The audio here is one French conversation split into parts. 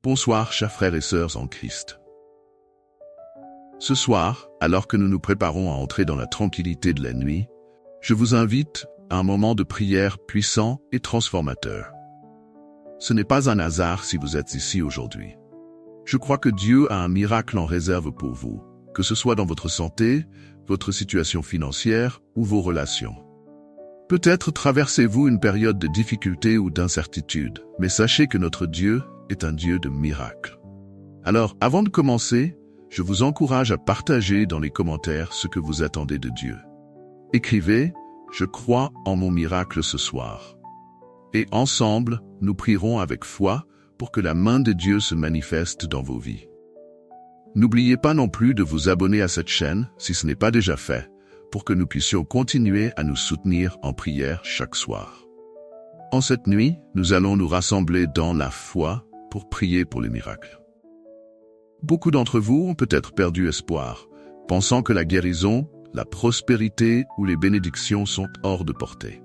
Bonsoir, chers frères et sœurs en Christ. Ce soir, alors que nous nous préparons à entrer dans la tranquillité de la nuit, je vous invite à un moment de prière puissant et transformateur. Ce n'est pas un hasard si vous êtes ici aujourd'hui. Je crois que Dieu a un miracle en réserve pour vous, que ce soit dans votre santé, votre situation financière ou vos relations. Peut-être traversez-vous une période de difficulté ou d'incertitude, mais sachez que notre Dieu est un Dieu de miracles. Alors, avant de commencer, je vous encourage à partager dans les commentaires ce que vous attendez de Dieu. Écrivez « Je crois en mon miracle ce soir ». Et ensemble, nous prierons avec foi pour que la main de Dieu se manifeste dans vos vies. N'oubliez pas non plus de vous abonner à cette chaîne, si ce n'est pas déjà fait, pour que nous puissions continuer à nous soutenir en prière chaque soir. En cette nuit, nous allons nous rassembler dans la foi pour prier pour les miracles. Beaucoup d'entre vous ont peut-être perdu espoir, pensant que la guérison, la prospérité ou les bénédictions sont hors de portée.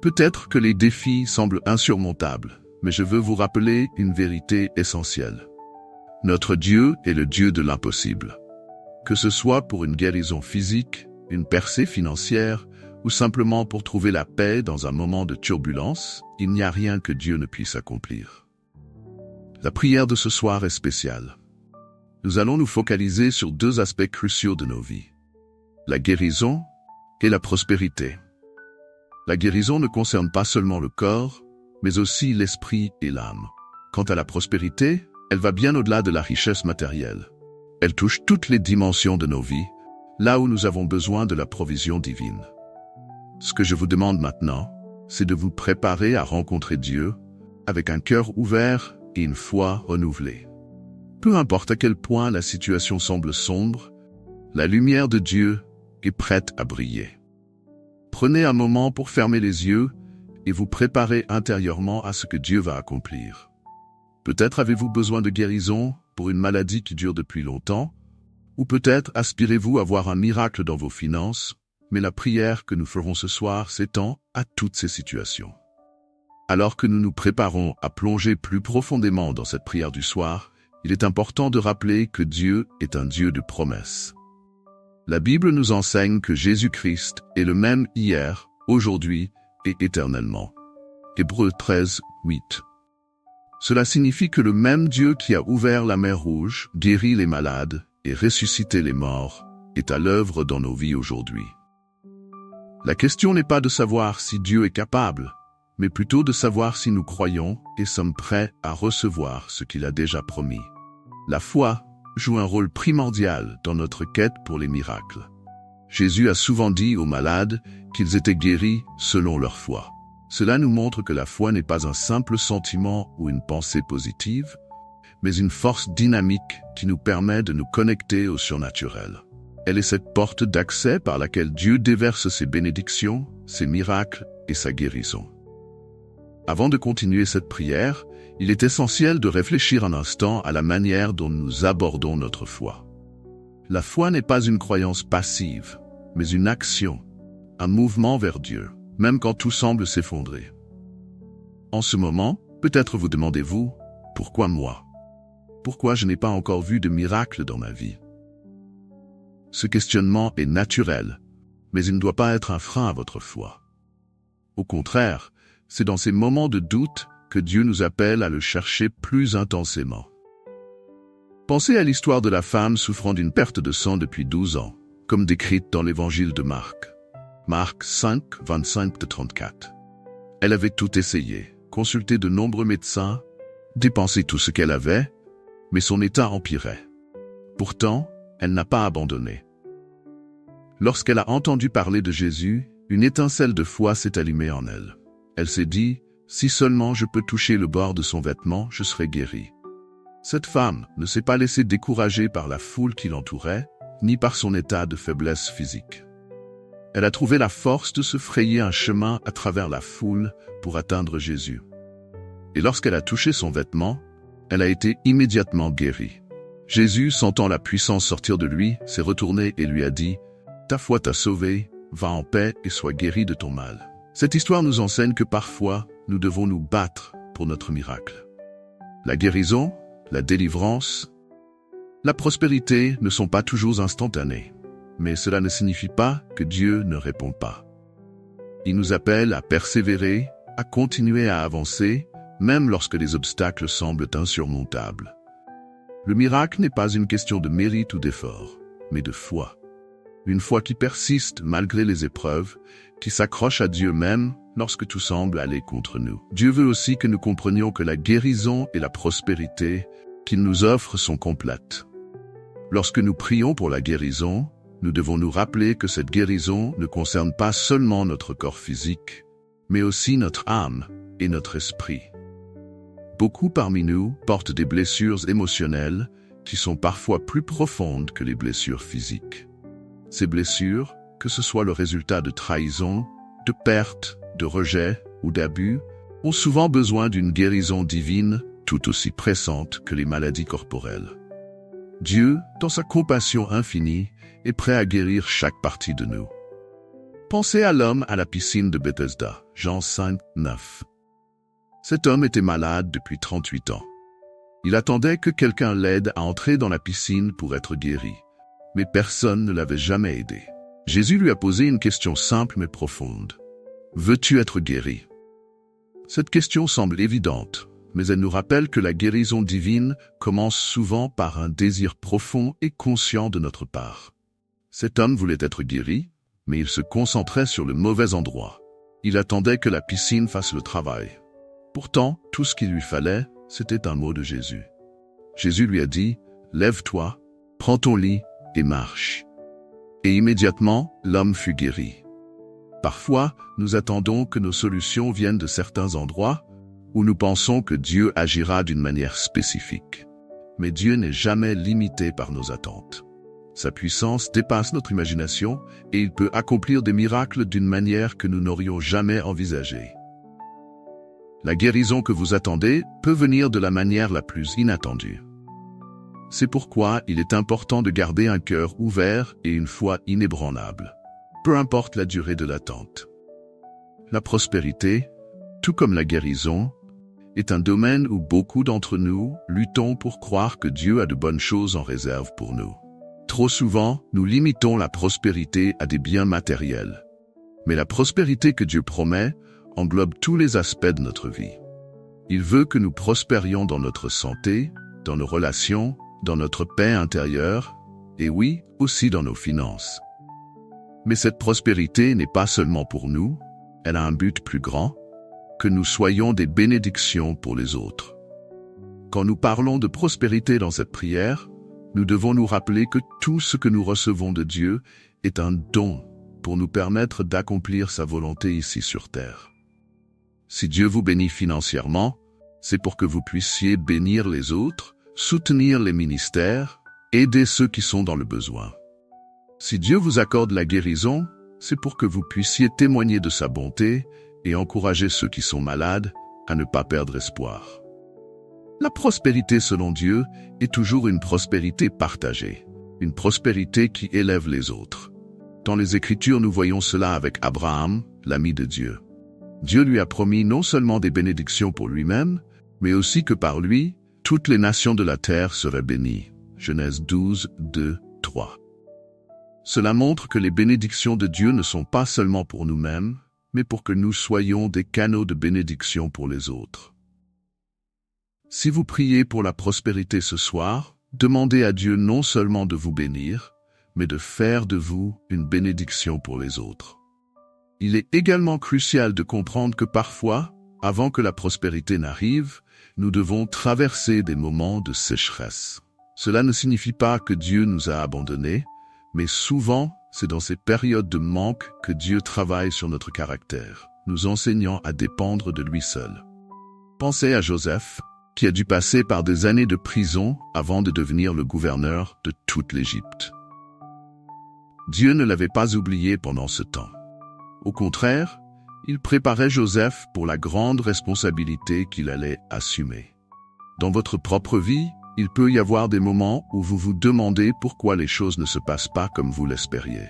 Peut-être que les défis semblent insurmontables, mais je veux vous rappeler une vérité essentielle. Notre Dieu est le Dieu de l'impossible. Que ce soit pour une guérison physique, une percée financière, ou simplement pour trouver la paix dans un moment de turbulence, il n'y a rien que Dieu ne puisse accomplir. La prière de ce soir est spéciale. Nous allons nous focaliser sur deux aspects cruciaux de nos vies. La guérison et la prospérité. La guérison ne concerne pas seulement le corps, mais aussi l'esprit et l'âme. Quant à la prospérité, elle va bien au-delà de la richesse matérielle. Elle touche toutes les dimensions de nos vies, là où nous avons besoin de la provision divine. Ce que je vous demande maintenant, c'est de vous préparer à rencontrer Dieu avec un cœur ouvert et une foi renouvelée. Peu importe à quel point la situation semble sombre, la lumière de Dieu est prête à briller. Prenez un moment pour fermer les yeux et vous préparer intérieurement à ce que Dieu va accomplir. Peut-être avez-vous besoin de guérison pour une maladie qui dure depuis longtemps, ou peut-être aspirez-vous à voir un miracle dans vos finances, mais la prière que nous ferons ce soir s'étend à toutes ces situations. Alors que nous nous préparons à plonger plus profondément dans cette prière du soir, il est important de rappeler que Dieu est un Dieu de promesses. La Bible nous enseigne que Jésus-Christ est le même hier, aujourd'hui et éternellement. Hébreux 13, 8. Cela signifie que le même Dieu qui a ouvert la mer Rouge, guéri les malades et ressuscité les morts, est à l'œuvre dans nos vies aujourd'hui. La question n'est pas de savoir si Dieu est capable, mais plutôt de savoir si nous croyons et sommes prêts à recevoir ce qu'il a déjà promis. La foi joue un rôle primordial dans notre quête pour les miracles. Jésus a souvent dit aux malades qu'ils étaient guéris selon leur foi. Cela nous montre que la foi n'est pas un simple sentiment ou une pensée positive, mais une force dynamique qui nous permet de nous connecter au surnaturel. Elle est cette porte d'accès par laquelle Dieu déverse ses bénédictions, ses miracles et sa guérison. Avant de continuer cette prière, il est essentiel de réfléchir un instant à la manière dont nous abordons notre foi. La foi n'est pas une croyance passive, mais une action, un mouvement vers Dieu, même quand tout semble s'effondrer. En ce moment, peut-être vous demandez-vous, pourquoi moi? Pourquoi je n'ai pas encore vu de miracle dans ma vie? Ce questionnement est naturel, mais il ne doit pas être un frein à votre foi. Au contraire, c'est dans ces moments de doute que Dieu nous appelle à le chercher plus intensément. Pensez à l'histoire de la femme souffrant d'une perte de sang depuis 12 ans, comme décrite dans l'évangile de Marc. Marc 5, 25-34. Elle avait tout essayé, consulté de nombreux médecins, dépensé tout ce qu'elle avait, mais son état empirait. Pourtant, elle n'a pas abandonné. Lorsqu'elle a entendu parler de Jésus, une étincelle de foi s'est allumée en elle. Elle s'est dit, si seulement je peux toucher le bord de son vêtement, je serai guérie. Cette femme ne s'est pas laissée décourager par la foule qui l'entourait, ni par son état de faiblesse physique. Elle a trouvé la force de se frayer un chemin à travers la foule pour atteindre Jésus. Et lorsqu'elle a touché son vêtement, elle a été immédiatement guérie. Jésus, sentant la puissance sortir de lui, s'est retourné et lui a dit « Ta foi t'a sauvée, va en paix et sois guérie de ton mal. » Cette histoire nous enseigne que parfois, nous devons nous battre pour notre miracle. La guérison, la délivrance, la prospérité ne sont pas toujours instantanées, mais cela ne signifie pas que Dieu ne répond pas. Il nous appelle à persévérer, à continuer à avancer, même lorsque les obstacles semblent insurmontables. Le miracle n'est pas une question de mérite ou d'effort, mais de foi. Une foi qui persiste malgré les épreuves, qui s'accroche à Dieu même lorsque tout semble aller contre nous. Dieu veut aussi que nous comprenions que la guérison et la prospérité qu'il nous offre sont complètes. Lorsque nous prions pour la guérison, nous devons nous rappeler que cette guérison ne concerne pas seulement notre corps physique, mais aussi notre âme et notre esprit. Beaucoup parmi nous portent des blessures émotionnelles qui sont parfois plus profondes que les blessures physiques. Ces blessures, que ce soit le résultat de trahison, de perte, de rejet ou d'abus, ont souvent besoin d'une guérison divine tout aussi pressante que les maladies corporelles. Dieu, dans sa compassion infinie, est prêt à guérir chaque partie de nous. Pensez à l'homme à la piscine de Bethesda, Jean 5, 9. Cet homme était malade depuis 38 ans. Il attendait que quelqu'un l'aide à entrer dans la piscine pour être guéri, mais personne ne l'avait jamais aidé. Jésus lui a posé une question simple mais profonde. « Veux-tu être guéri ?» Cette question semble évidente, mais elle nous rappelle que la guérison divine commence souvent par un désir profond et conscient de notre part. Cet homme voulait être guéri, mais il se concentrait sur le mauvais endroit. Il attendait que la piscine fasse le travail. Pourtant, tout ce qu'il lui fallait, c'était un mot de Jésus. Jésus lui a dit « Lève-toi, prends ton lit et marche ». Et immédiatement, l'homme fut guéri. Parfois, nous attendons que nos solutions viennent de certains endroits où nous pensons que Dieu agira d'une manière spécifique. Mais Dieu n'est jamais limité par nos attentes. Sa puissance dépasse notre imagination et il peut accomplir des miracles d'une manière que nous n'aurions jamais envisagée. La guérison que vous attendez peut venir de la manière la plus inattendue. C'est pourquoi il est important de garder un cœur ouvert et une foi inébranlable, peu importe la durée de l'attente. La prospérité, tout comme la guérison, est un domaine où beaucoup d'entre nous luttons pour croire que Dieu a de bonnes choses en réserve pour nous. Trop souvent, nous limitons la prospérité à des biens matériels. Mais la prospérité que Dieu promet englobe tous les aspects de notre vie. Il veut que nous prospérions dans notre santé, dans nos relations, dans notre paix intérieure, et oui, aussi dans nos finances. Mais cette prospérité n'est pas seulement pour nous, elle a un but plus grand, que nous soyons des bénédictions pour les autres. Quand nous parlons de prospérité dans cette prière, nous devons nous rappeler que tout ce que nous recevons de Dieu est un don pour nous permettre d'accomplir sa volonté ici sur terre. Si Dieu vous bénit financièrement, c'est pour que vous puissiez bénir les autres, soutenir les ministères, aider ceux qui sont dans le besoin. Si Dieu vous accorde la guérison, c'est pour que vous puissiez témoigner de sa bonté et encourager ceux qui sont malades à ne pas perdre espoir. La prospérité selon Dieu est toujours une prospérité partagée, une prospérité qui élève les autres. Dans les Écritures, nous voyons cela avec Abraham, l'ami de Dieu. Dieu lui a promis non seulement des bénédictions pour lui-même, mais aussi que par lui, toutes les nations de la terre seraient bénies. Genèse 12, 2, 3. Cela montre que les bénédictions de Dieu ne sont pas seulement pour nous-mêmes, mais pour que nous soyons des canaux de bénédiction pour les autres. Si vous priez pour la prospérité ce soir, demandez à Dieu non seulement de vous bénir, mais de faire de vous une bénédiction pour les autres. Il est également crucial de comprendre que parfois, avant que la prospérité n'arrive, nous devons traverser des moments de sécheresse. Cela ne signifie pas que Dieu nous a abandonnés, mais souvent, c'est dans ces périodes de manque que Dieu travaille sur notre caractère, nous enseignant à dépendre de lui seul. Pensez à Joseph, qui a dû passer par des années de prison avant de devenir le gouverneur de toute l'Égypte. Dieu ne l'avait pas oublié pendant ce temps. Au contraire, il préparait Joseph pour la grande responsabilité qu'il allait assumer. Dans votre propre vie, il peut y avoir des moments où vous vous demandez pourquoi les choses ne se passent pas comme vous l'espériez.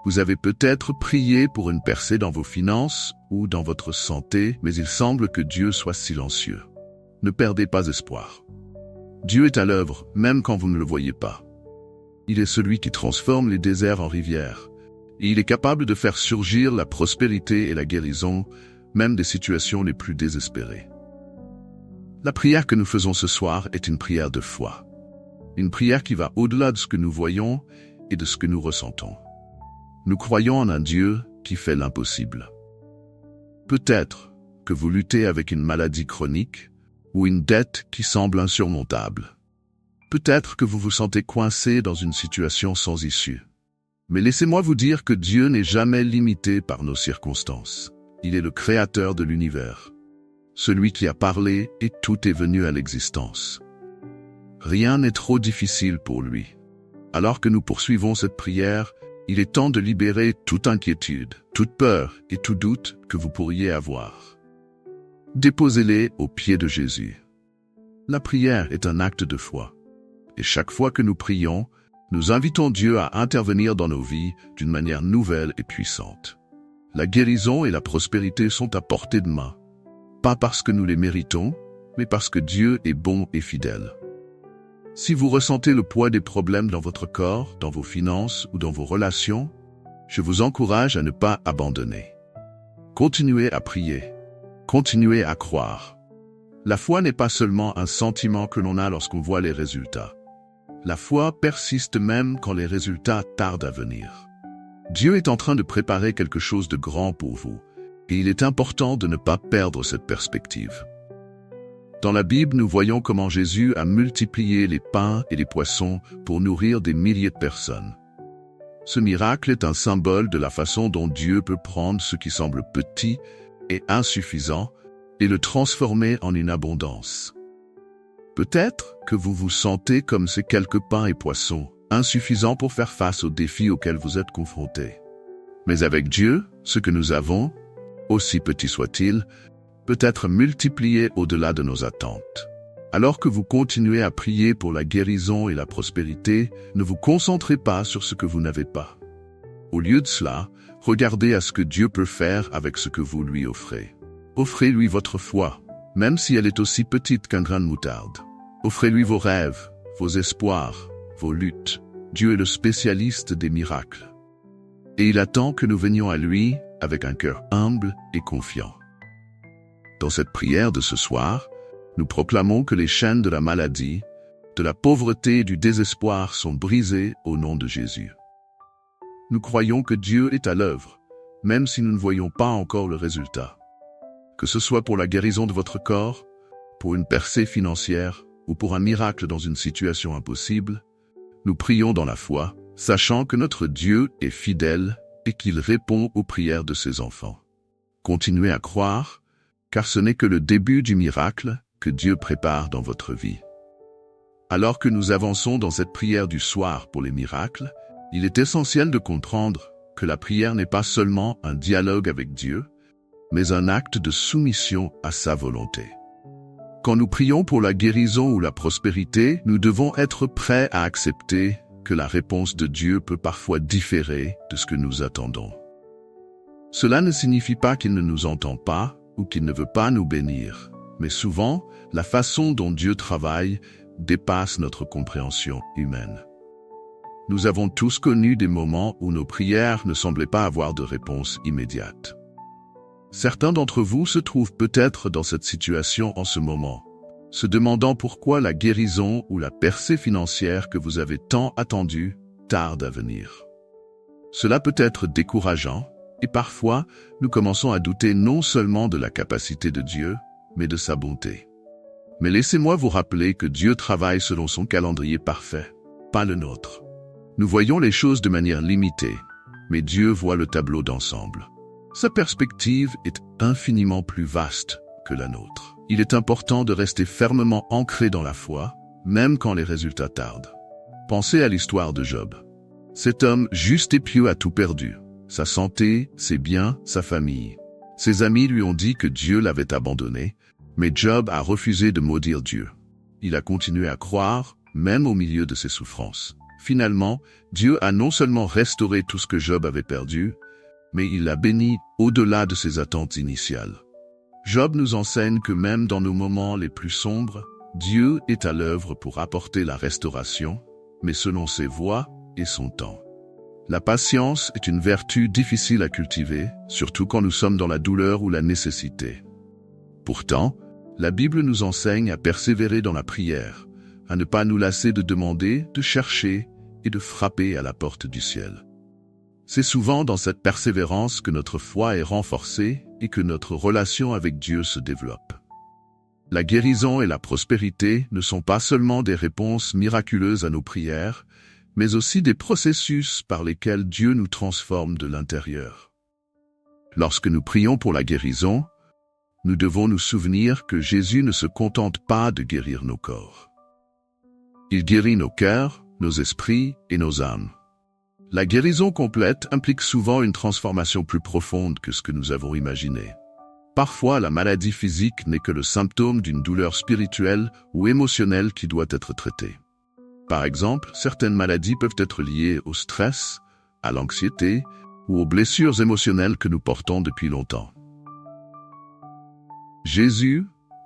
Vous avez peut-être prié pour une percée dans vos finances ou dans votre santé, mais il semble que Dieu soit silencieux. ne perdez pas espoir. Dieu est à l'œuvre, même quand vous ne le voyez pas. Il est celui qui transforme les déserts en rivières, et il est capable de faire surgir la prospérité et la guérison, même des situations les plus désespérées. La prière que nous faisons ce soir est une prière de foi. Une prière qui va au-delà de ce que nous voyons et de ce que nous ressentons. Nous croyons en un Dieu qui fait l'impossible. Peut-être que vous luttez avec une maladie chronique ou une dette qui semble insurmontable. Peut-être que vous vous sentez coincé dans une situation sans issue. Mais laissez-moi vous dire que Dieu n'est jamais limité par nos circonstances. Il est le créateur de l'univers. Celui qui a parlé et tout est venu à l'existence. Rien n'est trop difficile pour lui. Alors que nous poursuivons cette prière, il est temps de libérer toute inquiétude, toute peur et tout doute que vous pourriez avoir. Déposez-les aux pieds de Jésus. La prière est un acte de foi. Et chaque fois que nous prions, nous invitons Dieu à intervenir dans nos vies d'une manière nouvelle et puissante. La guérison et la prospérité sont à portée de main. Pas parce que nous les méritons, mais parce que Dieu est bon et fidèle. Si vous ressentez le poids des problèmes dans votre corps, dans vos finances ou dans vos relations, je vous encourage à ne pas abandonner. Continuez à prier. Continuez à croire. La foi n'est pas seulement un sentiment que l'on a lorsqu'on voit les résultats. La foi persiste même quand les résultats tardent à venir. Dieu est en train de préparer quelque chose de grand pour vous, et il est important de ne pas perdre cette perspective. Dans la Bible, nous voyons comment Jésus a multiplié les pains et les poissons pour nourrir des milliers de personnes. Ce miracle est un symbole de la façon dont Dieu peut prendre ce qui semble petit et insuffisant et le transformer en une abondance. Peut-être que vous vous sentez comme ces quelques pains et poissons, insuffisants pour faire face aux défis auxquels vous êtes confrontés. Mais avec Dieu, ce que nous avons, aussi petit soit-il, peut être multiplié au-delà de nos attentes. Alors que vous continuez à prier pour la guérison et la prospérité, ne vous concentrez pas sur ce que vous n'avez pas. Au lieu de cela, regardez à ce que Dieu peut faire avec ce que vous lui offrez. Offrez-lui votre foi, même si elle est aussi petite qu'un grain de moutarde. Offrez-lui vos rêves, vos espoirs, vos luttes. Dieu est le spécialiste des miracles. Et il attend que nous venions à lui avec un cœur humble et confiant. Dans cette prière de ce soir, nous proclamons que les chaînes de la maladie, de la pauvreté et du désespoir sont brisées au nom de Jésus. Nous croyons que Dieu est à l'œuvre, même si nous ne voyons pas encore le résultat. Que ce soit pour la guérison de votre corps, pour une percée financière ou pour un miracle dans une situation impossible, nous prions dans la foi, sachant que notre Dieu est fidèle et qu'il répond aux prières de ses enfants. Continuez à croire, car ce n'est que le début du miracle que Dieu prépare dans votre vie. Alors que nous avançons dans cette prière du soir pour les miracles, il est essentiel de comprendre que la prière n'est pas seulement un dialogue avec Dieu, mais un acte de soumission à sa volonté. Quand nous prions pour la guérison ou la prospérité, nous devons être prêts à accepter que la réponse de Dieu peut parfois différer de ce que nous attendons. Cela ne signifie pas qu'il ne nous entend pas ou qu'il ne veut pas nous bénir, mais souvent, la façon dont Dieu travaille dépasse notre compréhension humaine. Nous avons tous connu des moments où nos prières ne semblaient pas avoir de réponse immédiate. Certains d'entre vous se trouvent peut-être dans cette situation en ce moment, se demandant pourquoi la guérison ou la percée financière que vous avez tant attendue tarde à venir. Cela peut être décourageant, et parfois, nous commençons à douter non seulement de la capacité de Dieu, mais de sa bonté. Mais laissez-moi vous rappeler que Dieu travaille selon son calendrier parfait, pas le nôtre. Nous voyons les choses de manière limitée, mais Dieu voit le tableau d'ensemble. Sa perspective est infiniment plus vaste que la nôtre. Il est important de rester fermement ancré dans la foi, même quand les résultats tardent. Pensez à l'histoire de Job. Cet homme juste et pieux a tout perdu. Sa santé, ses biens, sa famille. Ses amis lui ont dit que Dieu l'avait abandonné, mais Job a refusé de maudire Dieu. Il a continué à croire, même au milieu de ses souffrances. Finalement, Dieu a non seulement restauré tout ce que Job avait perdu, mais il l'a béni au-delà de ses attentes initiales. Job nous enseigne que même dans nos moments les plus sombres, Dieu est à l'œuvre pour apporter la restauration, mais selon ses voies et son temps. La patience est une vertu difficile à cultiver, surtout quand nous sommes dans la douleur ou la nécessité. Pourtant, la Bible nous enseigne à persévérer dans la prière, à ne pas nous lasser de demander, de chercher et de frapper à la porte du ciel. C'est souvent dans cette persévérance que notre foi est renforcée et que notre relation avec Dieu se développe. La guérison et la prospérité ne sont pas seulement des réponses miraculeuses à nos prières, mais aussi des processus par lesquels Dieu nous transforme de l'intérieur. Lorsque nous prions pour la guérison, nous devons nous souvenir que Jésus ne se contente pas de guérir nos corps. Il guérit nos cœurs, nos esprits et nos âmes. La guérison complète implique souvent une transformation plus profonde que ce que nous avons imaginé. Parfois, la maladie physique n'est que le symptôme d'une douleur spirituelle ou émotionnelle qui doit être traitée. Par exemple, certaines maladies peuvent être liées au stress, à l'anxiété ou aux blessures émotionnelles que nous portons depuis longtemps. Jésus,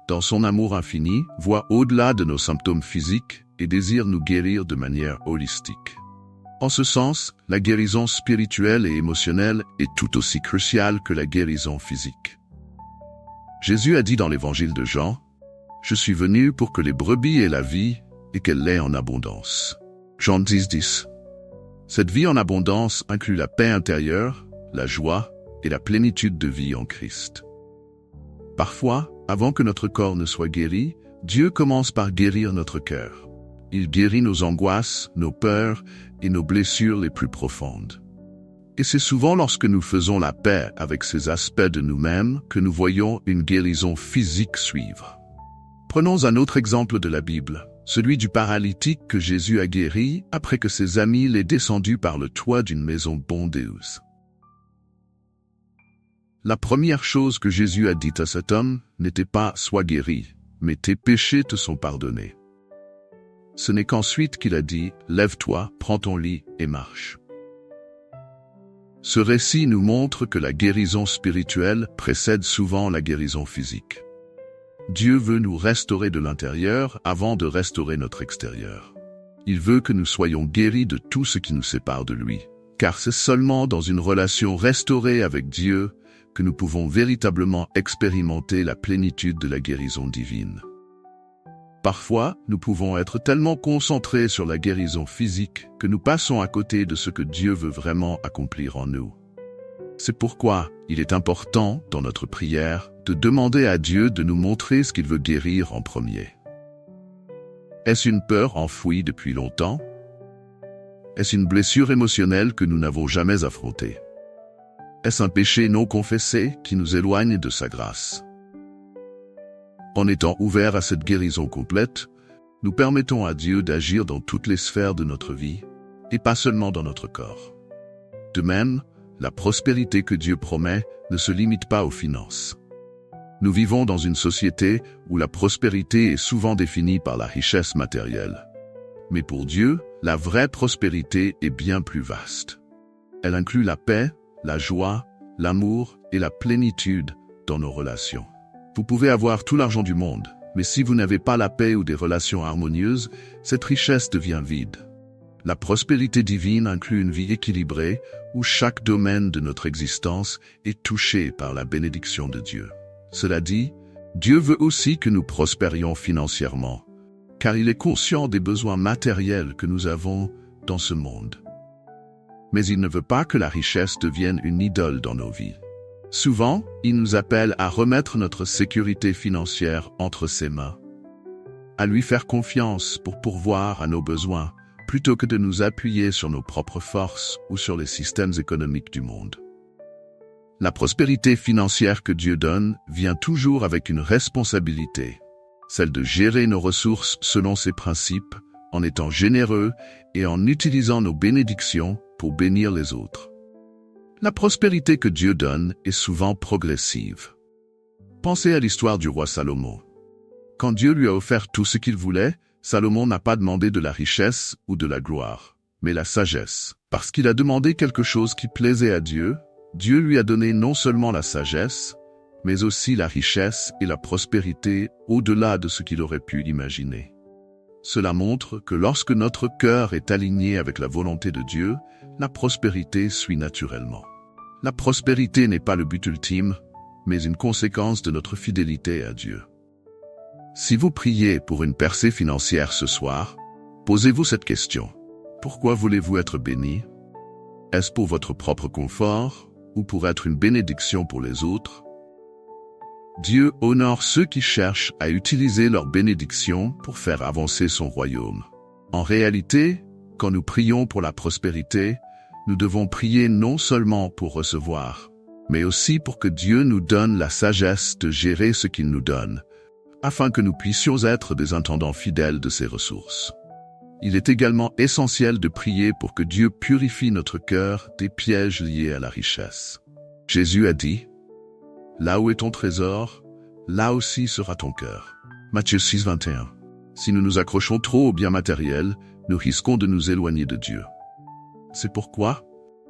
dans son amour infini, voit au-delà de nos symptômes physiques et désire nous guérir de manière holistique. En ce sens, la guérison spirituelle et émotionnelle est tout aussi cruciale que la guérison physique. Jésus a dit dans l'évangile de Jean, « Je suis venu pour que les brebis aient la vie et qu'elle l'ait en abondance. » Jean 10:10. Cette vie en abondance inclut la paix intérieure, la joie et la plénitude de vie en Christ. Parfois, avant que notre corps ne soit guéri, Dieu commence par guérir notre cœur. Il guérit nos angoisses, nos peurs et nos blessures les plus profondes. Et c'est souvent lorsque nous faisons la paix avec ces aspects de nous-mêmes que nous voyons une guérison physique suivre. Prenons un autre exemple de la Bible, celui du paralytique que Jésus a guéri après que ses amis l'aient descendu par le toit d'une maison bondeuse. La première chose que Jésus a dite à cet homme n'était pas « sois guéri », mais « tes péchés te sont pardonnés ». Ce n'est qu'ensuite qu'il a dit « lève-toi, prends ton lit et marche ». Ce récit nous montre que la guérison spirituelle précède souvent la guérison physique. Dieu veut nous restaurer de l'intérieur avant de restaurer notre extérieur. Il veut que nous soyons guéris de tout ce qui nous sépare de lui, car c'est seulement dans une relation restaurée avec Dieu que nous pouvons véritablement expérimenter la plénitude de la guérison divine. Parfois, nous pouvons être tellement concentrés sur la guérison physique que nous passons à côté de ce que Dieu veut vraiment accomplir en nous. C'est pourquoi il est important, dans notre prière, de demander à Dieu de nous montrer ce qu'il veut guérir en premier. Est-ce une peur enfouie depuis longtemps? Est-ce une blessure émotionnelle que nous n'avons jamais affrontée? Est-ce un péché non confessé qui nous éloigne de sa grâce? En étant ouverts à cette guérison complète, nous permettons à Dieu d'agir dans toutes les sphères de notre vie, et pas seulement dans notre corps. De même, la prospérité que Dieu promet ne se limite pas aux finances. Nous vivons dans une société où la prospérité est souvent définie par la richesse matérielle. Mais pour Dieu, la vraie prospérité est bien plus vaste. Elle inclut la paix, la joie, l'amour et la plénitude dans nos relations. Vous pouvez avoir tout l'argent du monde, mais si vous n'avez pas la paix ou des relations harmonieuses, cette richesse devient vide. La prospérité divine inclut une vie équilibrée où chaque domaine de notre existence est touché par la bénédiction de Dieu. Cela dit, Dieu veut aussi que nous prospérions financièrement, car il est conscient des besoins matériels que nous avons dans ce monde. Mais il ne veut pas que la richesse devienne une idole dans nos vies. Souvent, il nous appelle à remettre notre sécurité financière entre ses mains, à lui faire confiance pour pourvoir à nos besoins, plutôt que de nous appuyer sur nos propres forces ou sur les systèmes économiques du monde. La prospérité financière que Dieu donne vient toujours avec une responsabilité, celle de gérer nos ressources selon ses principes, en étant généreux et en utilisant nos bénédictions pour bénir les autres. La prospérité que Dieu donne est souvent progressive. Pensez à l'histoire du roi Salomon. Quand Dieu lui a offert tout ce qu'il voulait, Salomon n'a pas demandé de la richesse ou de la gloire, mais la sagesse. Parce qu'il a demandé quelque chose qui plaisait à Dieu, Dieu lui a donné non seulement la sagesse, mais aussi la richesse et la prospérité au-delà de ce qu'il aurait pu imaginer. Cela montre que lorsque notre cœur est aligné avec la volonté de Dieu, la prospérité suit naturellement. La prospérité n'est pas le but ultime, mais une conséquence de notre fidélité à Dieu. Si vous priez pour une percée financière ce soir, posez-vous cette question. Pourquoi voulez-vous être béni? Est-ce pour votre propre confort ou pour être une bénédiction pour les autres? Dieu honore ceux qui cherchent à utiliser leur bénédiction pour faire avancer son royaume. En réalité, quand nous prions pour la prospérité, nous devons prier non seulement pour recevoir, mais aussi pour que Dieu nous donne la sagesse de gérer ce qu'il nous donne, afin que nous puissions être des intendants fidèles de ses ressources. Il est également essentiel de prier pour que Dieu purifie notre cœur des pièges liés à la richesse. Jésus a dit, « Là où est ton trésor, là aussi sera ton cœur. » Matthieu 6, 21. Si nous nous accrochons trop aux biens matériels, nous risquons de nous éloigner de Dieu. C'est pourquoi,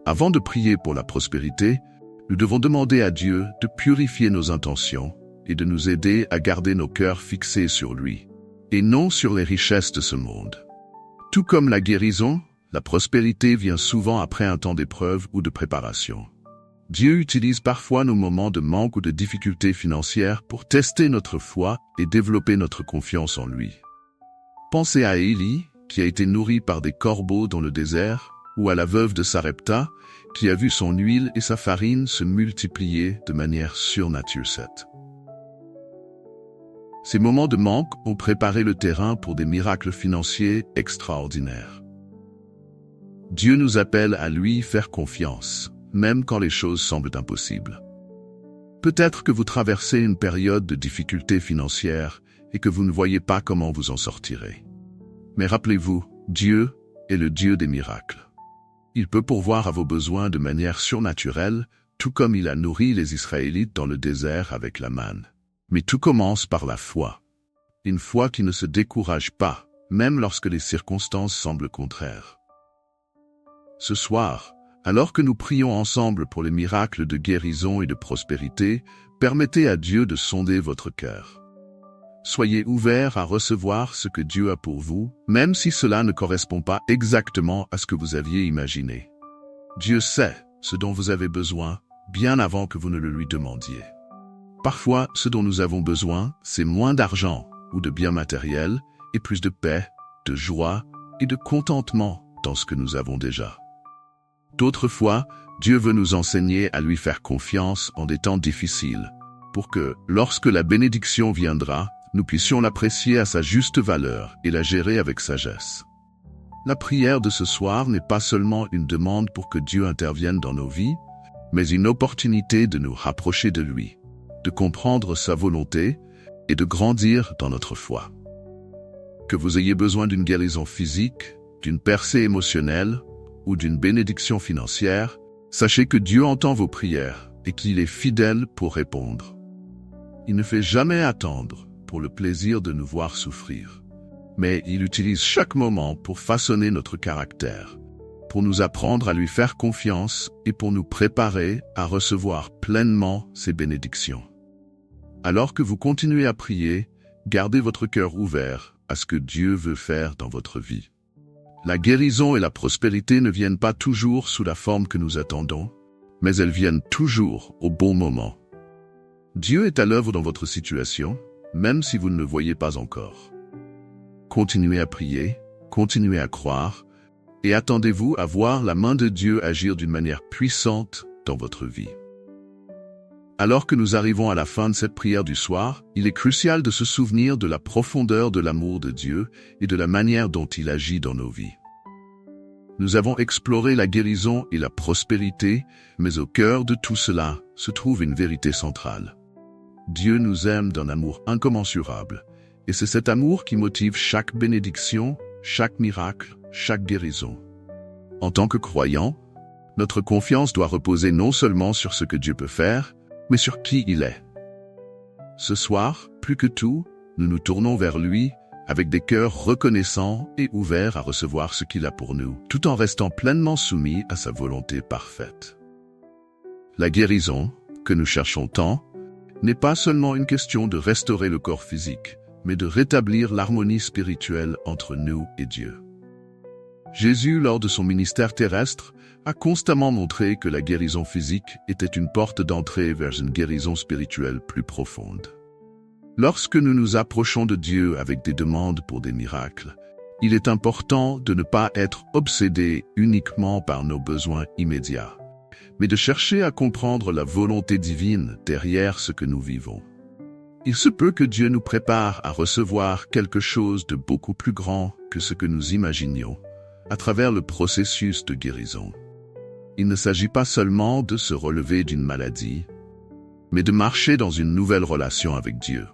avant de prier pour la prospérité, nous devons demander à Dieu de purifier nos intentions et de nous aider à garder nos cœurs fixés sur lui, et non sur les richesses de ce monde. Tout comme la guérison, la prospérité vient souvent après un temps d'épreuve ou de préparation. Dieu utilise parfois nos moments de manque ou de difficultés financières pour tester notre foi et développer notre confiance en lui. Pensez à Élie, qui a été nourri par des corbeaux dans le désert, ou à la veuve de Sarepta, qui a vu son huile et sa farine se multiplier de manière surnaturelle. Ces moments de manque ont préparé le terrain pour des miracles financiers extraordinaires. Dieu nous appelle à lui faire confiance, même quand les choses semblent impossibles. Peut-être que vous traversez une période de difficultés financières et que vous ne voyez pas comment vous en sortirez. Mais rappelez-vous, Dieu est le Dieu des miracles. Il peut pourvoir à vos besoins de manière surnaturelle, tout comme il a nourri les Israélites dans le désert avec la manne. Mais tout commence par la foi. Une foi qui ne se décourage pas, même lorsque les circonstances semblent contraires. Ce soir, alors que nous prions ensemble pour les miracles de guérison et de prospérité, permettez à Dieu de sonder votre cœur. Soyez ouverts à recevoir ce que Dieu a pour vous, même si cela ne correspond pas exactement à ce que vous aviez imaginé. Dieu sait ce dont vous avez besoin, bien avant que vous ne le lui demandiez. Parfois, ce dont nous avons besoin, c'est moins d'argent ou de biens matériels et plus de paix, de joie et de contentement dans ce que nous avons déjà. D'autres fois, Dieu veut nous enseigner à lui faire confiance en des temps difficiles, pour que, lorsque la bénédiction viendra, nous puissions l'apprécier à sa juste valeur et la gérer avec sagesse. La prière de ce soir n'est pas seulement une demande pour que Dieu intervienne dans nos vies, mais une opportunité de nous rapprocher de lui, de comprendre sa volonté et de grandir dans notre foi. Que vous ayez besoin d'une guérison physique, d'une percée émotionnelle ou d'une bénédiction financière, sachez que Dieu entend vos prières et qu'il est fidèle pour répondre. Il ne fait jamais attendre pour le plaisir de nous voir souffrir, mais il utilise chaque moment pour façonner notre caractère, pour nous apprendre à lui faire confiance et pour nous préparer à recevoir pleinement ses bénédictions. Alors que vous continuez à prier, gardez votre cœur ouvert à ce que Dieu veut faire dans votre vie. La guérison et la prospérité ne viennent pas toujours sous la forme que nous attendons, mais elles viennent toujours au bon moment. Dieu est à l'œuvre dans votre situation, même si vous ne le voyez pas encore. Continuez à prier, continuez à croire, et attendez-vous à voir la main de Dieu agir d'une manière puissante dans votre vie. Alors que nous arrivons à la fin de cette prière du soir, il est crucial de se souvenir de la profondeur de l'amour de Dieu et de la manière dont il agit dans nos vies. Nous avons exploré la guérison et la prospérité, mais au cœur de tout cela se trouve une vérité centrale. Dieu nous aime d'un amour incommensurable, et c'est cet amour qui motive chaque bénédiction, chaque miracle, chaque guérison. En tant que croyants, notre confiance doit reposer non seulement sur ce que Dieu peut faire, mais sur qui il est. Ce soir, plus que tout, nous nous tournons vers lui avec des cœurs reconnaissants et ouverts à recevoir ce qu'il a pour nous, tout en restant pleinement soumis à sa volonté parfaite. La guérison, que nous cherchons tant, n'est pas seulement une question de restaurer le corps physique, mais de rétablir l'harmonie spirituelle entre nous et Dieu. Jésus, lors de son ministère terrestre, a constamment montré que la guérison physique était une porte d'entrée vers une guérison spirituelle plus profonde. Lorsque nous nous approchons de Dieu avec des demandes pour des miracles, il est important de ne pas être obsédé uniquement par nos besoins immédiats, mais de chercher à comprendre la volonté divine derrière ce que nous vivons. Il se peut que Dieu nous prépare à recevoir quelque chose de beaucoup plus grand que ce que nous imaginions, à travers le processus de guérison. Il ne s'agit pas seulement de se relever d'une maladie, mais de marcher dans une nouvelle relation avec Dieu.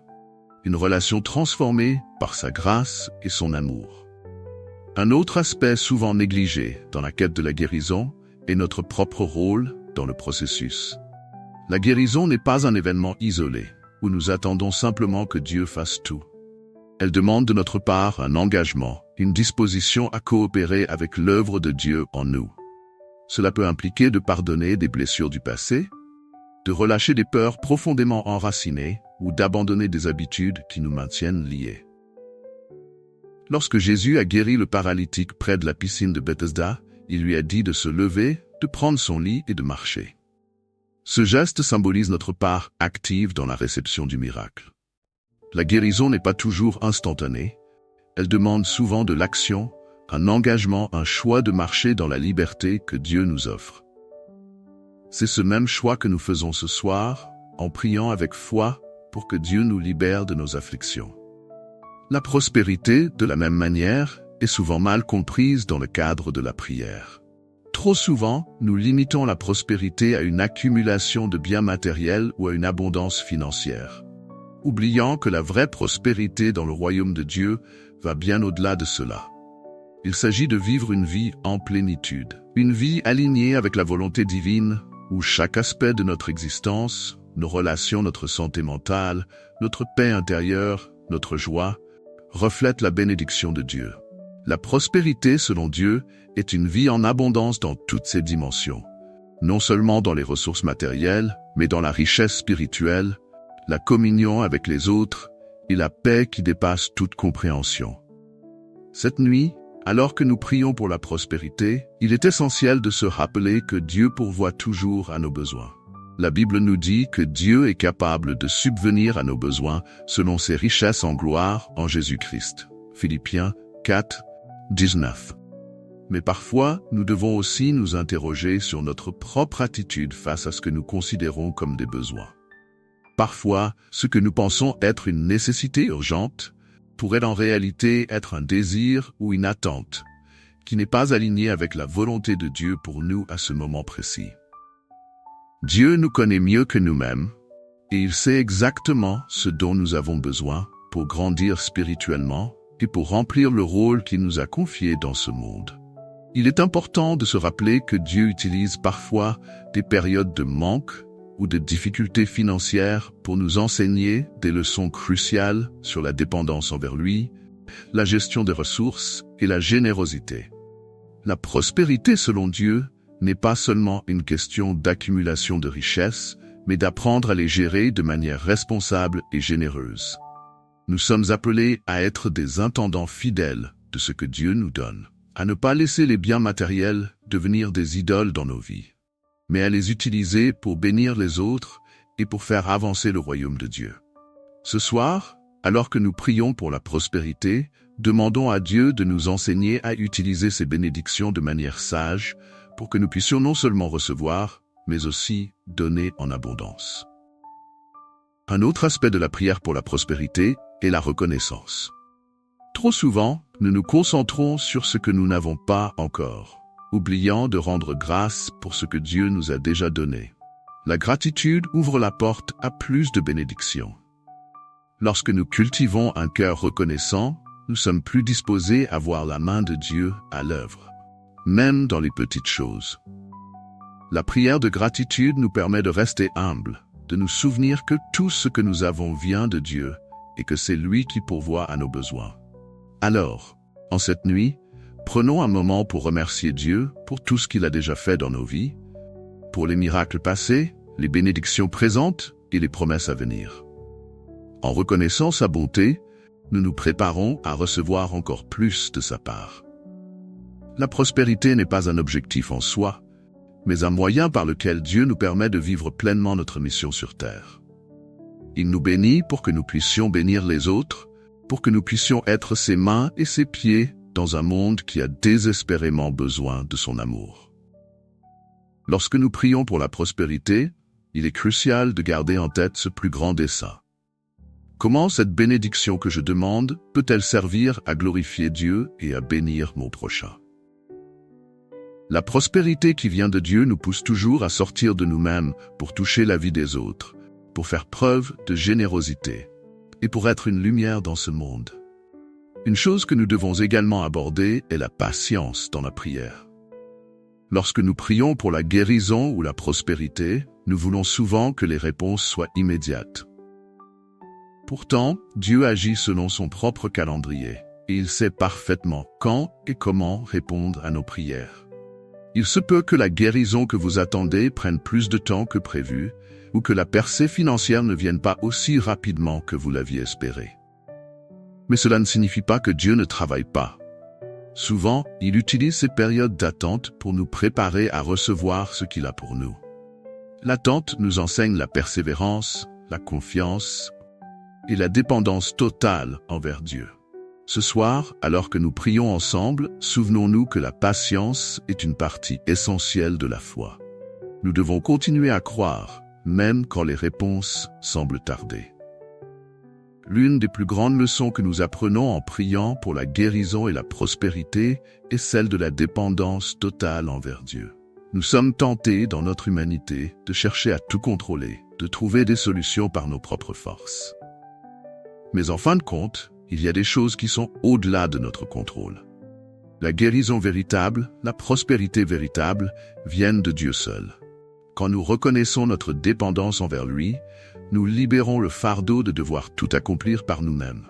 Une relation transformée par sa grâce et son amour. Un autre aspect souvent négligé dans la quête de la guérison est notre propre rôle dans le processus. La guérison n'est pas un événement isolé, où nous attendons simplement que Dieu fasse tout. Elle demande de notre part un engagement, une disposition à coopérer avec l'œuvre de Dieu en nous. Cela peut impliquer de pardonner des blessures du passé, de relâcher des peurs profondément enracinées ou d'abandonner des habitudes qui nous maintiennent liés. Lorsque Jésus a guéri le paralytique près de la piscine de Bethesda, il lui a dit de se lever, de prendre son lit et de marcher. Ce geste symbolise notre part active dans la réception du miracle. La guérison n'est pas toujours instantanée. Elle demande souvent de l'action, un engagement, un choix de marcher dans la liberté que Dieu nous offre. C'est ce même choix que nous faisons ce soir, en priant avec foi pour que Dieu nous libère de nos afflictions. La prospérité, de la même manière, est souvent mal comprise dans le cadre de la prière. Trop souvent, nous limitons la prospérité à une accumulation de biens matériels ou à une abondance financière, oubliant que la vraie prospérité dans le royaume de Dieu va bien au-delà de cela. Il s'agit de vivre une vie en plénitude, une vie alignée avec la volonté divine, où chaque aspect de notre existence, nos relations, notre santé mentale, notre paix intérieure, notre joie, reflète la bénédiction de Dieu. La prospérité, selon Dieu, est une vie en abondance dans toutes ses dimensions, non seulement dans les ressources matérielles, mais dans la richesse spirituelle, la communion avec les autres et la paix qui dépasse toute compréhension. Cette nuit, alors que nous prions pour la prospérité, il est essentiel de se rappeler que Dieu pourvoit toujours à nos besoins. La Bible nous dit que Dieu est capable de subvenir à nos besoins selon ses richesses en gloire en Jésus-Christ. Philippiens 4, 19. Mais parfois, nous devons aussi nous interroger sur notre propre attitude face à ce que nous considérons comme des besoins. Parfois, ce que nous pensons être une nécessité urgente pourrait en réalité être un désir ou une attente qui n'est pas aligné avec la volonté de Dieu pour nous à ce moment précis. Dieu nous connaît mieux que nous-mêmes et il sait exactement ce dont nous avons besoin pour grandir spirituellement et pour remplir le rôle qu'il nous a confié dans ce monde. Il est important de se rappeler que Dieu utilise parfois des périodes de manque ou de difficultés financières pour nous enseigner des leçons cruciales sur la dépendance envers lui, la gestion des ressources et la générosité. La prospérité selon Dieu n'est pas seulement une question d'accumulation de richesses, mais d'apprendre à les gérer de manière responsable et généreuse. Nous sommes appelés à être des intendants fidèles de ce que Dieu nous donne, à ne pas laisser les biens matériels devenir des idoles dans nos vies, mais à les utiliser pour bénir les autres et pour faire avancer le royaume de Dieu. Ce soir, alors que nous prions pour la prospérité, demandons à Dieu de nous enseigner à utiliser ces bénédictions de manière sage pour que nous puissions non seulement recevoir, mais aussi donner en abondance. Un autre aspect de la prière pour la prospérité est la reconnaissance. Trop souvent, nous nous concentrons sur ce que nous n'avons pas encore, oubliant de rendre grâce pour ce que Dieu nous a déjà donné. La gratitude ouvre la porte à plus de bénédictions. Lorsque nous cultivons un cœur reconnaissant, nous sommes plus disposés à voir la main de Dieu à l'œuvre, même dans les petites choses. La prière de gratitude nous permet de rester humbles, de nous souvenir que tout ce que nous avons vient de Dieu et que c'est lui qui pourvoit à nos besoins. Alors, en cette nuit, prenons un moment pour remercier Dieu pour tout ce qu'il a déjà fait dans nos vies, pour les miracles passés, les bénédictions présentes et les promesses à venir. En reconnaissant sa bonté, nous nous préparons à recevoir encore plus de sa part. La prospérité n'est pas un objectif en soi, mais un moyen par lequel Dieu nous permet de vivre pleinement notre mission sur terre. Il nous bénit pour que nous puissions bénir les autres, pour que nous puissions être ses mains et ses pieds dans un monde qui a désespérément besoin de son amour. Lorsque nous prions pour la prospérité, il est crucial de garder en tête ce plus grand dessein. Comment cette bénédiction que je demande peut-elle servir à glorifier Dieu et à bénir mon prochain? La prospérité qui vient de Dieu nous pousse toujours à sortir de nous-mêmes pour toucher la vie des autres, pour faire preuve de générosité et pour être une lumière dans ce monde. Une chose que nous devons également aborder est la patience dans la prière. Lorsque nous prions pour la guérison ou la prospérité, nous voulons souvent que les réponses soient immédiates. Pourtant, Dieu agit selon son propre calendrier, et il sait parfaitement quand et comment répondre à nos prières. Il se peut que la guérison que vous attendez prenne plus de temps que prévu, ou que la percée financière ne vienne pas aussi rapidement que vous l'aviez espéré. Mais cela ne signifie pas que Dieu ne travaille pas. Souvent, il utilise ces périodes d'attente pour nous préparer à recevoir ce qu'il a pour nous. L'attente nous enseigne la persévérance, la confiance et la dépendance totale envers Dieu. Ce soir, alors que nous prions ensemble, souvenons-nous que la patience est une partie essentielle de la foi. Nous devons continuer à croire, même quand les réponses semblent tarder. L'une des plus grandes leçons que nous apprenons en priant pour la guérison et la prospérité est celle de la dépendance totale envers Dieu. Nous sommes tentés, dans notre humanité, de chercher à tout contrôler, de trouver des solutions par nos propres forces. Mais en fin de compte, il y a des choses qui sont au-delà de notre contrôle. La guérison véritable, la prospérité véritable, viennent de Dieu seul. Quand nous reconnaissons notre dépendance envers lui, nous libérons le fardeau de devoir tout accomplir par nous-mêmes.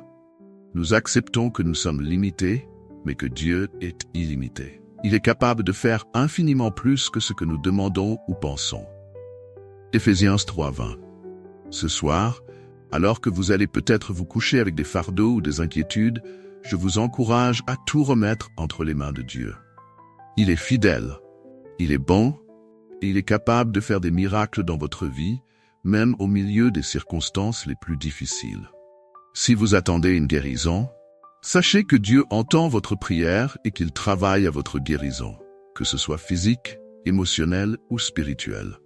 Nous acceptons que nous sommes limités, mais que Dieu est illimité. Il est capable de faire infiniment plus que ce que nous demandons ou pensons. Éphésiens 3:20. Ce soir, alors que vous allez peut-être vous coucher avec des fardeaux ou des inquiétudes, je vous encourage à tout remettre entre les mains de Dieu. Il est fidèle, il est bon, et il est capable de faire des miracles dans votre vie, même au milieu des circonstances les plus difficiles. Si vous attendez une guérison, sachez que Dieu entend votre prière et qu'il travaille à votre guérison, que ce soit physique, émotionnelle ou spirituelle.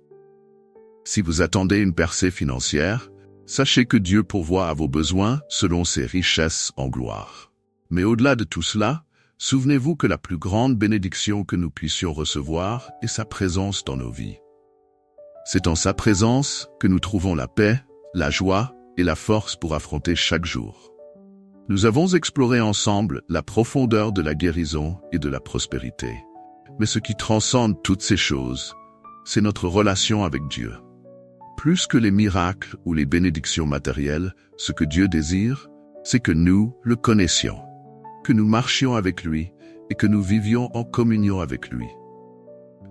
Si vous attendez une percée financière, sachez que Dieu pourvoit à vos besoins selon ses richesses en gloire. Mais au-delà de tout cela, souvenez-vous que la plus grande bénédiction que nous puissions recevoir est sa présence dans nos vies. C'est en sa présence que nous trouvons la paix, la joie et la force pour affronter chaque jour. Nous avons exploré ensemble la profondeur de la guérison et de la prospérité. Mais ce qui transcende toutes ces choses, c'est notre relation avec Dieu. Plus que les miracles ou les bénédictions matérielles, ce que Dieu désire, c'est que nous le connaissions, que nous marchions avec lui et que nous vivions en communion avec lui.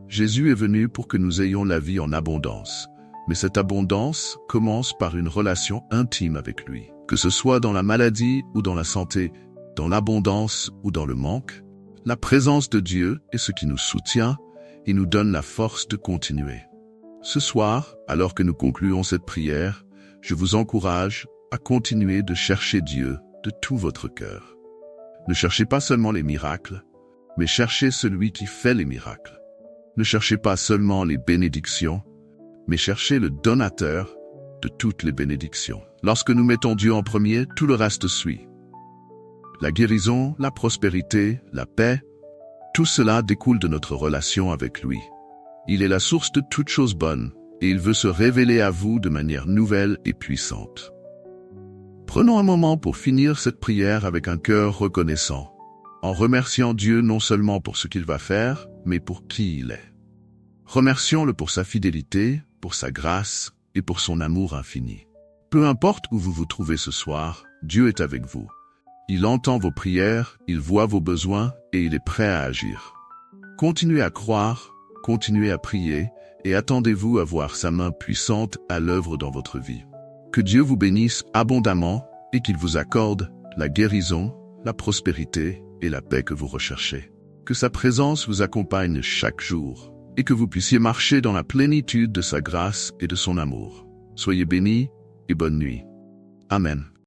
Jésus est venu pour que nous ayons la vie en abondance, mais cette abondance commence par une relation intime avec lui. Que ce soit dans la maladie ou dans la santé, dans l'abondance ou dans le manque, la présence de Dieu est ce qui nous soutient et nous donne la force de continuer. Ce soir, alors que nous concluons cette prière, je vous encourage à continuer de chercher Dieu de tout votre cœur. Ne cherchez pas seulement les miracles, mais cherchez celui qui fait les miracles. Ne cherchez pas seulement les bénédictions, mais cherchez le donateur de toutes les bénédictions. Lorsque nous mettons Dieu en premier, tout le reste suit. La guérison, la prospérité, la paix, tout cela découle de notre relation avec lui. Il est la source de toutes choses bonnes, et il veut se révéler à vous de manière nouvelle et puissante. Prenons un moment pour finir cette prière avec un cœur reconnaissant, en remerciant Dieu non seulement pour ce qu'il va faire, mais pour qui il est. Remercions-le pour sa fidélité, pour sa grâce et pour son amour infini. Peu importe où vous vous trouvez ce soir, Dieu est avec vous. Il entend vos prières, il voit vos besoins et il est prêt à agir. Continuez à croire, continuez à prier et attendez-vous à voir sa main puissante à l'œuvre dans votre vie. Que Dieu vous bénisse abondamment et qu'il vous accorde la guérison, la prospérité et la paix que vous recherchez. Que sa présence vous accompagne chaque jour et que vous puissiez marcher dans la plénitude de sa grâce et de son amour. Soyez bénis et bonne nuit. Amen.